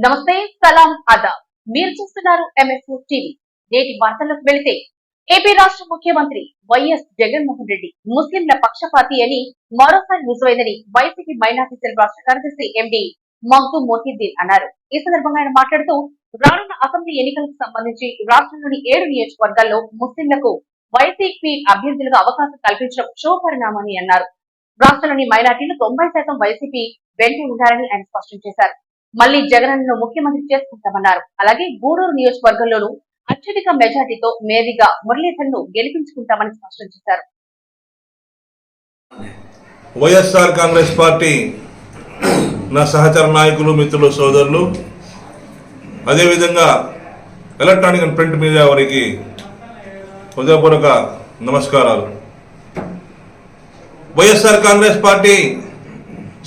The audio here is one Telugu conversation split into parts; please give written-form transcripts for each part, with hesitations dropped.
నమస్తే, సలాం, ఆదాబ్. మీరు చూస్తున్నారు MF4 టీవీ. నేటి వార్తలకు వెళితే ఏపీ రాష్ట్ర ముఖ్యమంత్రి వైఎస్ జగన్మోహన్ రెడ్డి ముస్లింల పక్షపాతి అని మరోసారి రుజువైందని వైసీపీ మైనార్టీ సెల్ రాష్ట్ర కార్యదర్శి ఎండి మగ్దూమ్ మొహిద్దీన్ అన్నారు. ఈ సందర్భంగా ఆయన మాట్లాడుతూ రానున్న అసెంబ్లీ ఎన్నికలకు సంబంధించి రాష్ట్రంలోని 7 నియోజకవర్గాల్లో ముస్లింలకు వైసీపీ అభ్యర్థులుగా అవకాశం కల్పించడం శుభపరిణామని అన్నారు. రాష్ట్రంలోని మైనార్టీలు 90% వైసీపీ వెంట ఉండాలని ఆయన స్పష్టం చేశారు. మళ్లీ జగనన్నను ముఖ్యమంత్రి చేసుకుంటామన్నారు. అలాగే గూడూరు నియోజకవర్గంలోనూ అత్యధిక మెజార్టీతో మేరీగా మురళీధర్ను గెలిపించుకుంటామని స్పష్టం చేశారు. వైఎస్ఆర్ కాంగ్రెస్ పార్టీ నా సహచర నాయకులు, మిత్రులు, సోదరులు, అదేవిధంగా ఎలక్ట్రానిక్ అండ్ ప్రింట్ మీడియా వారికి హృదయపూర్వక నమస్కారాలు. వైఎస్ఆర్ కాంగ్రెస్ పార్టీ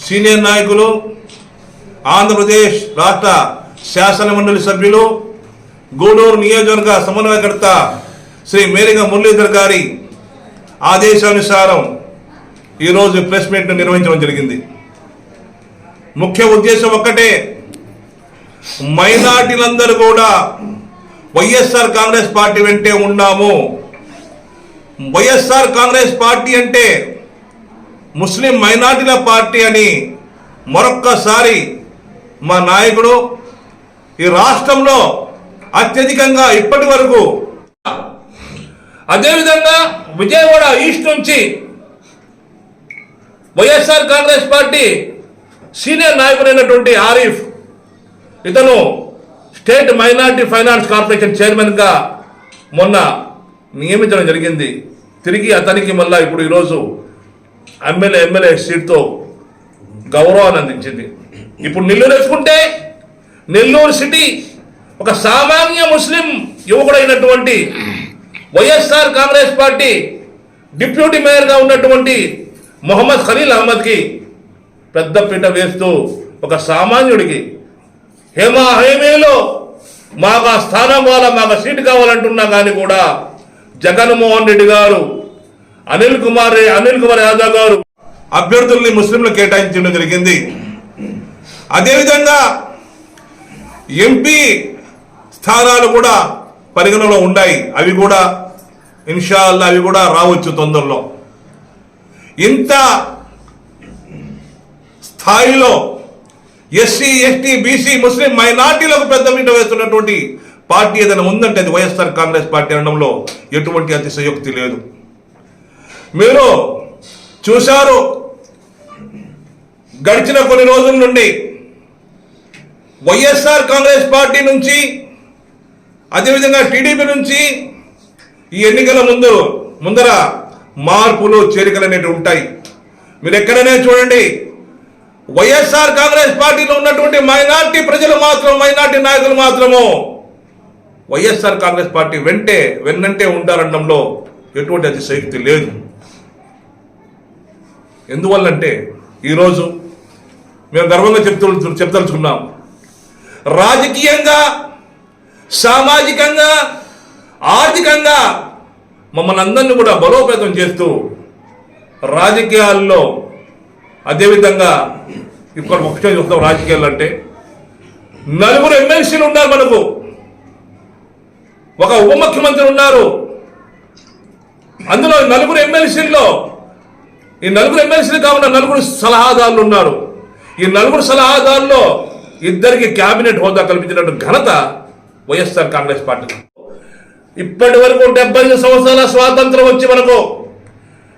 సీనియర్ నాయకులు, ఆంధ్రప్రదేశ్ రాష్ట్ర శాసనమండలి సభ్యులు, గూడూరు నియోజకవర్గ సమన్వయకర్త శ్రీ మేరీగా మురళీధర్ గారి ఆదేశానుసారం ఈరోజు ప్రెస్ మీట్ నిర్వహించడం జరిగింది. ముఖ్య ఉద్దేశం ఒక్కటే, మైనార్టీలందరూ కూడా వైఎస్ఆర్ కాంగ్రెస్ పార్టీ వెంటే ఉన్నాము. వైఎస్ఆర్ కాంగ్రెస్ పార్టీ అంటే ముస్లిం మైనార్టీల పార్టీ అని మరొక్కసారి మా నాయకుడు ఈ రాష్ట్రంలో అత్యధికంగా ఇప్పటి వరకు, అదేవిధంగా విజయవాడ ఈస్ట్ నుంచి వైఎస్ఆర్ కాంగ్రెస్ పార్టీ సీనియర్ నాయకుడైనటువంటి ఆరిఫ్, ఇతను state minority finance corporation chairman గా మొన్న నియమించడం జరిగింది. తిరిగి అతనికి మళ్ళా ఇప్పుడు ఈరోజు ఎమ్మెల్యే సీట్తో గౌరవాన్ని అందించింది. ఇప్పుడు నెల్లూరు వేసుకుంటే నెల్లూరు సిటీ ఒక సామాన్య ముస్లిం యువకుడైనటువంటి వైఎస్ఆర్ కాంగ్రెస్ పార్టీ డిప్యూటీ మేయర్గా ఉన్నటువంటి మొహమ్మద్ ఖలీల్ అహ్మద్కి పెద్దపీట వేస్తూ ఒక సామాన్యుడికి హేమేలో మాకు ఆ స్థానం కావాలా, మాకు సీటు కావాలంటున్నా కానీ కూడా జగన్మోహన్ రెడ్డి గారు, అనిల్ కుమార్ యాదవ్ గారు అభ్యర్థుల్ని ముస్లింలు కేటాయించడం జరిగింది. అదేవిధంగా ఎంపీ స్థానాలు కూడా పరిగణలో ఉన్నాయి. అవి కూడా ఇన్షాల్లా అవి కూడా రావచ్చు తొందరలో. ఇంత స్థాయిలో ఎస్సీ, ఎస్టీ, బీసీ, ముస్లిం మైనార్టీలకు పెద్దపీట వేస్తున్నటువంటి పార్టీ ఏదైనా ఉందంటే అది వైఎస్ఆర్ కాంగ్రెస్ పార్టీ అనడంలో ఎటువంటి అతిశయోక్తి లేదు. మీరు చూశారు, గడిచిన కొన్ని రోజుల నుండి వైఎస్ఆర్ కాంగ్రెస్ పార్టీ నుంచి, అదేవిధంగా టీడీపీ నుంచి ఈ ఎన్నికల ముందర మార్పులు, చేరికలు అనేవి ఉంటాయి. మీరు ఎక్కడైనా చూడండి, వైఎస్ఆర్ కాంగ్రెస్ పార్టీలో ఉన్నటువంటి మైనార్టీ ప్రజలు మాత్రం, మైనార్టీ నాయకులు మాత్రము వైఎస్ఆర్ కాంగ్రెస్ పార్టీ వెన్నంటే ఉంటారనడంలో ఎటువంటి అతిశయోక్తి లేదు. ఎందువల్లంటే ఈరోజు మేము గర్వంగా చెప్తలుచుకున్నాం, రాజకీయంగా, సామాజికంగా, ఆర్థికంగా మమ్మల్ని అందరినీ కూడా బలోపేతం చేస్తూ రాజకీయాల్లో, అదేవిధంగా ఇప్పుడు ముఖ్యంగా చూస్తాం రాజకీయాలు అంటే 4 ఎమ్మెల్సీలు ఉన్నారు మనకు, ఒక ఉప ముఖ్యమంత్రి ఉన్నారు. అందులో 4 ఎమ్మెల్సీల్లో ఈ 4 ఎమ్మెల్సీలు కాకుండా 4 సలహాదారులు ఉన్నారు. ఈ 4 సలహాదారుల్లో 2కి క్యాబినెట్ హోదా కల్పించినట్టు ఘనత వైఎస్ఆర్ కాంగ్రెస్ పార్టీ. ఇప్పటి వరకు 75 సంవత్సరాల స్వాతంత్రం వచ్చి మనకు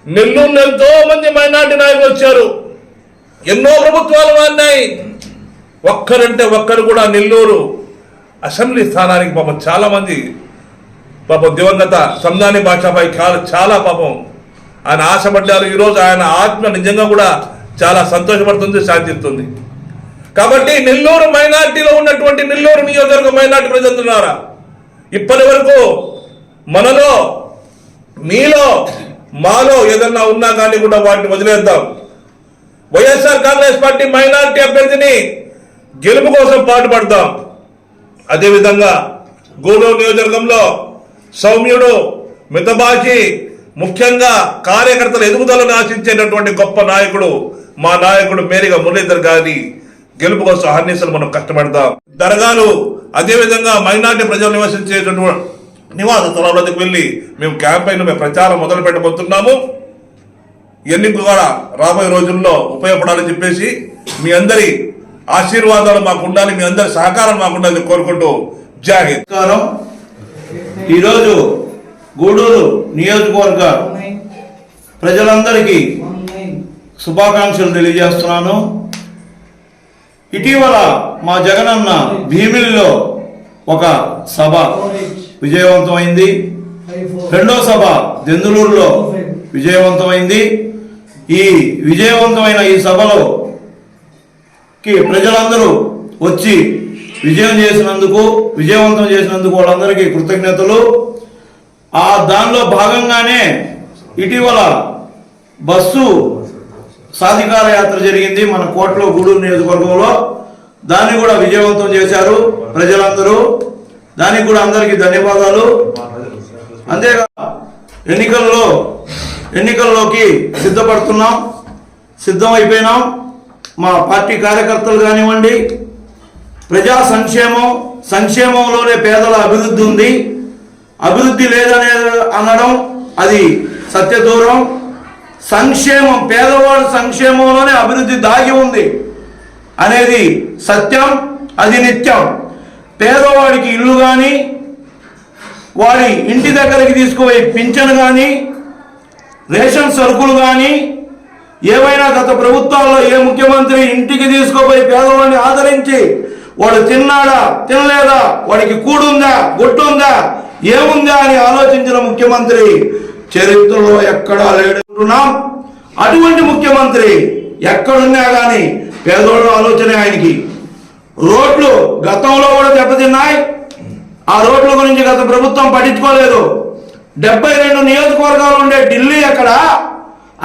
నెల్లూరులో ఎంతో మంది మైనార్టీ నాయకులు వచ్చారు, ఎన్నో ప్రభుత్వాలు మారినాయి. ఒక్కరంటే ఒక్కరు కూడా నెల్లూరు అసెంబ్లీ స్థానానికి పాపం చాలా మంది, పాపం దివంగత సందాని బాషాభాయ్ చాలా పాపం ఆయన ఆశపడ్డారు. ఈరోజు ఆయన ఆత్మ నిజంగా కూడా చాలా సంతోషపడుతుంది, శాంతిస్తుంది. కాబట్టి నెల్లూరు మైనార్టీలో ఉన్నటువంటి నెల్లూరు నియోజకవర్గ మైనార్టీ ప్రజలున్నారా, ఇప్పటి వరకు మనలో, మీలో, మాలో ఏదన్నా ఉన్నా కానీ కూడా వాటిని వదిలేద్దాం. వైఎస్ఆర్ కాంగ్రెస్ పార్టీ మైనార్టీ అభ్యర్థిని గెలుపు కోసం పాటుపడతాం. అదేవిధంగా గూడూరు నియోజకవర్గంలో సౌమ్యుడు, మితభాషి, ముఖ్యంగా కార్యకర్తల ఎదుగుదలను ఆశించేటటువంటి గొప్ప నాయకుడు మా నాయకుడు మేరీగా మురళీధర్ గారి గెలుపు కోసం అహర్నిశలు మనం కష్టపడతాం. దర్గాలు అదేవిధంగా మైనార్టీ ప్రజలు నివసించేటటువంటి నివాస స్థలాలకు వెళ్ళి మేము క్యాంపెయిన్ మేము ప్రచారం మొదలు పెట్టబోతున్నాము. ఇవన్నీ కూడా రాబోయే రోజుల్లో ఉపయోగపడాలని చెప్పేసి మీ అందరి ఆశీర్వాదాలు మాకు ఉండాలి, మీ అందరి సహకారం మాకు ఉండాలని కోరుకుంటూ జై హింద్. ఈరోజు గూడూరు నియోజకవర్గ ప్రజలందరికీ శుభాకాంక్షలు తెలియజేస్తున్నాను. ఇటీవల మా జగనన్న భీమిలిలో ఒక సభ విజయవంతమైంది. రెండో సభ దెందులూరులో విజయవంతమైంది. ఈ విజయవంతమైన ఈ సభలో ప్రజలందరూ వచ్చి విజయవంతం చేసినందుకు వాళ్ళందరికీ కృతజ్ఞతలు. దానిలో భాగంగానే ఇటీవల బస్సు సాధికార యాత్ర జరిగింది మన కోటలో గూడూరు నియోజకవర్గంలో. దాన్ని కూడా విజయవంతం చేశారు ప్రజలందరూ. దానికి కూడా అందరికీ ధన్యవాదాలు. అంతేకాదు ఎన్నికల్లోకి సిద్ధమైపోయినాం. మా పార్టీ కార్యకర్తలు కానివ్వండి, ప్రజా సంక్షేమంలోనే పేదల అభివృద్ధి ఉంది. అభివృద్ధి లేదనే అనడం అది సత్యదూరం. పేదవాడు సంక్షేమంలోనే అభివృద్ధి దాగి ఉంది అనేది సత్యం, అది నిత్యం. పేదవాడికి ఇల్లు కానీ, వాడి ఇంటి దగ్గరికి తీసుకుపోయి పింఛను కానీ, రేషన్ సరుకులు కానీ ఏవైనా గత ప్రభుత్వాల్లో ఏ ముఖ్యమంత్రి ఇంటికి తీసుకుపోయి పేదవాడిని ఆదరించి వాడు తిన్నాడా తినలేదా, వాడికి కూడుందా గుట్టుందా ఏముందా అని ఆలోచించిన ముఖ్యమంత్రి చరిత్రలో ఎక్కడా లేడున్నాం. అటువంటి ముఖ్యమంత్రి ఎక్కడున్నా కానీ పేదోళ్ళు ఆలోచనే ఆయనకి. రోడ్లు గతంలో కూడా దెబ్బతిన్నాయి. ఆ రోడ్ల గురించి గత ప్రభుత్వం పట్టించుకోలేదు. 72 నియోజకవర్గాలు ఉండే ఢిల్లీ ఎక్కడ,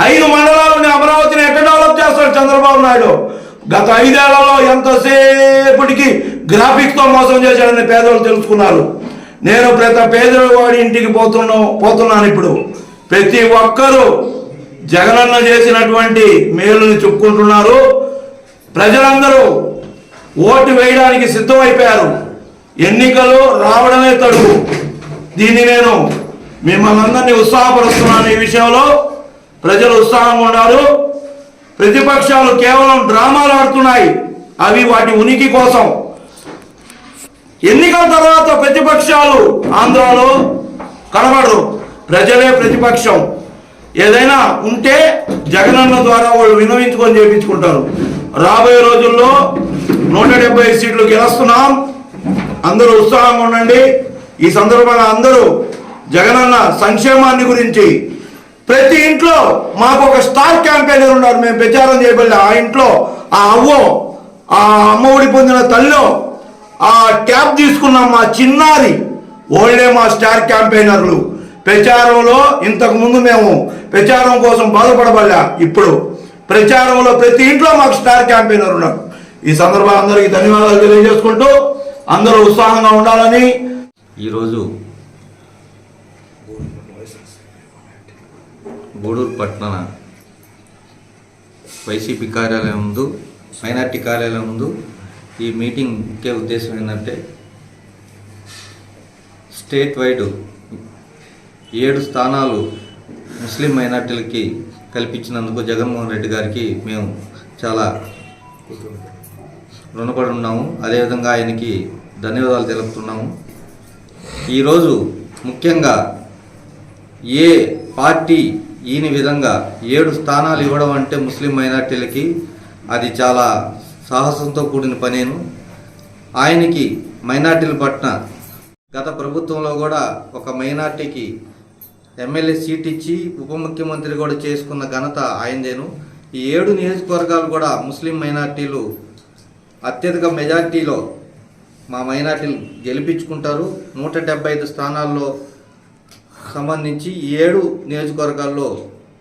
5 మండలాలు ఉండే అమరావతిని ఎక్కడ డెవలప్ చేస్తాడు చంద్రబాబు నాయుడు? గత 5 ఏళ్లలో ఎంతసేపటికి గ్రాఫిక్స్తో మోసం చేశాడని పేదోళ్ళు తెలుసుకున్నారు. నేను ప్రతి పేదవాడి ఇంటికి పోతున్నాను. ఇప్పుడు ప్రతి ఒక్కరూ జగనన్న చేసినటువంటి మేలుని చెప్పుకుంటున్నారు. ప్రజలందరూ ఓటు వేయడానికి సిద్ధమైపోయారు. ఎన్నికలు రావడమే తడువు. దీన్ని నేను మిమ్మల్ని అందరినీ ఉత్సాహపరుస్తున్నాను. ఈ విషయంలో ప్రజలు ఉత్సాహంగా ఉన్నారు. ప్రతిపక్షాలు కేవలం డ్రామాలు ఆడుతున్నాయి. అవి వాటి ఉనికి కోసం. ఎన్నికల తర్వాత ప్రతిపక్షాలు ఆంధ్రాలో కనబడరు. ప్రజలే ప్రతిపక్షం. ఏదైనా ఉంటే జగనన్న ద్వారా వాళ్ళు వినవించుకొని చేయించుకుంటారు. రాబోయే రోజుల్లో 175 సీట్లు గెలుస్తున్నాం. అందరూ ఉత్సాహంగా ఉండండి. ఈ సందర్భంగా అందరూ జగనన్న సంక్షేమాన్ని గురించి ప్రతి ఇంట్లో మాకు ఒక స్టార్ క్యాంపెయినర్ ఉన్నారు. మేము ప్రచారం చేయబడి ఆ ఇంట్లో ఆ అమ్మ ఒడి పొందిన తల్లో ఆ ట్యాబ్ తీసుకున్నాం. మా చిన్నారి ఓల్డే మా స్టార్ క్యాంపెయినర్లు. ప్రచారంలో ఇంతకుముందు మేము ప్రచారం కోసం బాధపడబడ్డా, ఇప్పుడు ప్రచారంలో ప్రతి ఇంట్లో మాకు స్టార్ క్యాంపెయినర్ ఉన్నారు. ఈ సందర్భంగా అందరికీ ధన్యవాదాలు తెలియజేసుకుంటూ అందరూ ఉత్సాహంగా ఉండాలని. ఈరోజు గూడూరు పట్టణ వైసీపీ కార్యాలయం ముందు, మైనార్టీ కార్యాలయం ముందు ఈ మీటింగ్ ముఖ్య ఉద్దేశం ఏంటంటే, స్టేట్ వైడ్ 7 స్థానాలు ముస్లిం మైనార్టీలకి కల్పించినందుకు జగన్మోహన్ రెడ్డి గారికి మేము చాలా రుణపడి ఉన్నాము. అదేవిధంగా ఆయనకి ధన్యవాదాలు తెలుపుతున్నాము. ఈరోజు ముఖ్యంగా ఏ పార్టీ ఈయన విధంగా 7 స్థానాలు ఇవ్వడం అంటే ముస్లిం మైనార్టీలకి అది చాలా సాహసంతో కూడిన పనేను. ఆయనకి మైనార్టీల పట్ల గత ప్రభుత్వంలో కూడా ఒక మైనార్టీకి ఎమ్మెల్యే సీట్ ఇచ్చి ఉప ముఖ్యమంత్రి కూడా చేసుకున్న ఘనత ఆయనదేను. ఈ 7 నియోజకవర్గాలు కూడా ముస్లిం మైనార్టీలు అత్యధిక మెజార్టీలో మా మైనార్టీలు గెలిపించుకుంటారు. 175 స్థానాల్లో సంబంధించి 7 నియోజకవర్గాల్లో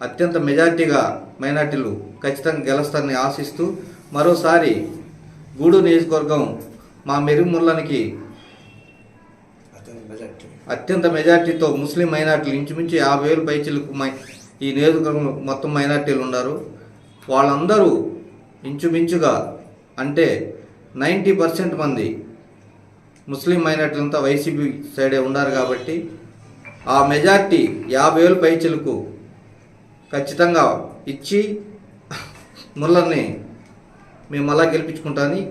అత్యంత మెజార్టీగా మైనార్టీలు ఖచ్చితంగా గెలుస్తారని ఆశిస్తూ, మరోసారి గూడూరు నియోజకవర్గం మా మెరుగుముళ్ళనికి అత్యంత మెజార్టీతో ముస్లిం మైనార్టీలు ఇంచుమించు 50,000 పైచిలకు ఈ నియోజకవర్గంలో మొత్తం మైనార్టీలు ఉన్నారు. వాళ్ళందరూ ఇంచుమించుగా అంటే 90% మంది ముస్లిం మైనార్టీలంతా వైసీపీ సైడే ఉన్నారు కాబట్టి ఆ మెజార్టీ 50,000 పైచిలకు ఖచ్చితంగా ఇచ్చి ముల్లర్ని మేము మళ్ళా గెలిపించుకుంటామని